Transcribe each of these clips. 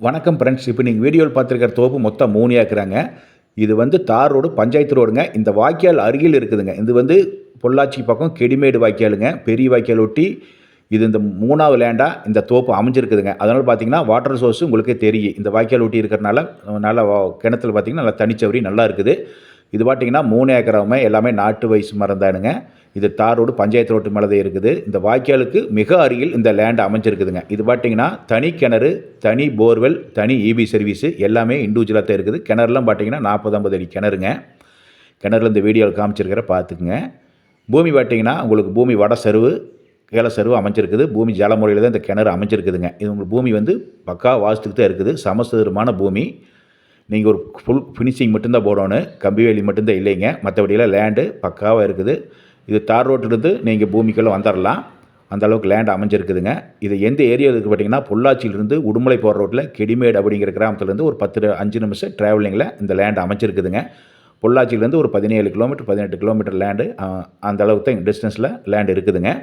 வணக்கம் ஃப்ரெண்ட்ஸ். இப்போ நீங்கள் வீடியோவில் பார்த்துருக்கிற தோப்பு மொத்தம் 3 ஏக்கராங்க. இது வந்து தார் ரோடு, பஞ்சாயத்து ரோடுங்க. இந்த வாய்க்கால் அருகில் இருக்குதுங்க. இது வந்து பொள்ளாச்சி பக்கம் கெடிமேடு வாய்க்காலுங்க. பெரிய வாய்க்கால் ஒட்டி இது இந்த 3வது லேண்டாக இந்த தோப்பு அமைஞ்சிருக்குதுங்க. அதனால் பார்த்தீங்கன்னா வாட்டர் சோர்ஸ் உங்களுக்கே தெரியும். இந்த வாய்க்கால் ஒட்டி இருக்கிறனால நல்லா கிணத்துல பார்த்தீங்கன்னா நல்லா தனிச்சவரி நல்லா இருக்குது. இது பார்த்தீங்கன்னா 3 ஏக்கராவுமே எல்லாமே நாட்டு வயசு மரம் தானுங்க. இது தார் ரோடு, பஞ்சாயத்து ரோட்டு மேலே தான் இருக்குது. இந்த வாய்க்காலுக்கு மிக அருகில் இந்த லேண்ட் அமைஞ்சிருக்குதுங்க. இது பார்த்தீங்கன்னா தனி கிணறு, தனி போர்வெல், தனி இபி சர்வீஸு எல்லாமே இண்டிவிஜுவலாக தான் இருக்குது. கிணறுலாம் பார்த்தீங்கன்னா 40-50 அடி கிணறுங்க. கிணறுல இந்த வீடியோவில் காமிச்சிருக்கிற பார்த்துக்குங்க. பூமி பார்த்தீங்கன்னா உங்களுக்கு பூமி வட சருவு, கீழ சருவு அமைஞ்சிருக்குது. பூமி ஜலமுறையில் தான் இந்த கிணறு அமைஞ்சிருக்குதுங்க. இது உங்களுக்கு பூமி வந்து பக்கா வாஸ்துக்கு தான் இருக்குது. சமஸ்தரமான பூமி. நீங்கள் ஒரு ஃபுல் ஃபினிஷிங் மட்டும்தான் போடணும். கம்பி வேலி மட்டும்தான் இல்லைங்க. மற்றபடியெல்லாம் லேண்டு பக்காவாக இருக்குது. இது தார் ரோட்டிலிருந்து நீங்கள் பூமிக்குள்ளே வந்துடலாம். அந்தளவுக்கு லேண்ட் அமைஞ்சிருக்குதுங்க. இது எந்த ஏரியா இருக்குது பார்த்தீங்கன்னா, பொள்ளாச்சியிலிருந்து உடுமலை போகிற ரோட்டில் கெடிமேடு அப்படிங்கிற கிராமத்துலேருந்து ஒரு 5 நிமிஷம் ட்ராவலிங்கில் இந்த லேண்ட் அமைஞ்சிருக்குதுங்க. பொள்ளாச்சியிலேருந்து ஒரு 17 கிலோமீட்டர் 18 கிலோமீட்டர் லேண்டு அந்த அளவுக்கு தான் டிஸ்டன்ஸில் லேண்ட் இருக்குதுங்க.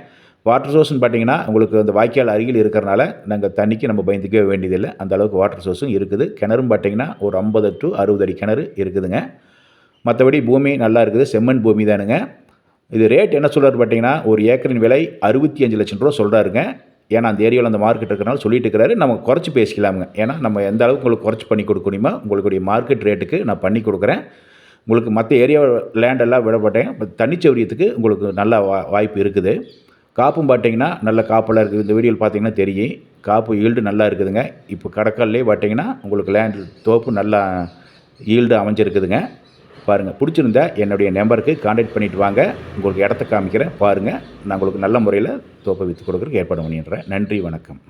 வாட்டர் சோர்ஸ்னு பார்த்தீங்கன்னா உங்களுக்கு அந்த வாய்க்கால் அருகில் இருக்கிறனால நாங்கள் தண்ணிக்கு நம்ம பயந்துக்கவே வேண்டியதில்லை. அந்த அளவுக்கு வாட்டர் சோர்ஸும் இருக்குது. கிணறும் பார்த்தீங்கன்னா ஒரு 50 to 60 அடி கிணறு இருக்குதுங்க. மற்றபடி பூமி நல்லா இருக்குது. செம்மண் பூமி தானுங்க. இது ரேட் என்ன சொல்கிறாரு பார்த்தீங்கன்னா, ஒரு ஏக்கரின் விலை 65 லட்சம் ரூபா சொல்கிறாருங்க. ஏன்னா அந்த ஏரியாவில் அந்த மார்க்கெட் இருக்கிறனால சொல்லிட்டு இருக்கிறாரு. நம்ம குறைச்சி பேசிக்கலாமுங்க. ஏன்னா நம்ம எந்த அளவுக்கு உங்களுக்கு குறைச்சி பண்ணி கொடுக்கணுமோ உங்களுடைய மார்க்கெட் ரேட்டுக்கு நான் பண்ணி கொடுக்குறேன். உங்களுக்கு மற்ற ஏரியா லேண்டெல்லாம் விடப்பட்டேன். தனிச்சௌரியத்துக்கு உங்களுக்கு நல்ல வாய்ப்பு இருக்குது. காப்பும் பார்த்தீங்கன்னா நல்ல காப்பெல்லாம் இருக்குது. இந்த வீடியோவில் பார்த்தீங்கன்னா தெரியும். காப்பு ஈல்டு நல்லா இருக்குதுங்க. இப்போ கடற்கல்லே பார்த்தீங்கன்னா உங்களுக்கு லேண்டு தோப்பு நல்லா ஈல்டு அமைஞ்சிருக்குதுங்க. பாருங்கள், பிடிச்சிருந்தா என்னுடைய நம்பருக்கு கான்டாக்ட் பண்ணிவிட்டு வாங்க. உங்களுக்கு இடத்த காமிக்கிறேன் பாருங்கள். நான் உங்களுக்கு நல்ல முறையில் தோப்பை விற்று கொடுக்குறதுக்கு ஏற்பாடு பண்ணிடுறேன். நன்றி, வணக்கம்.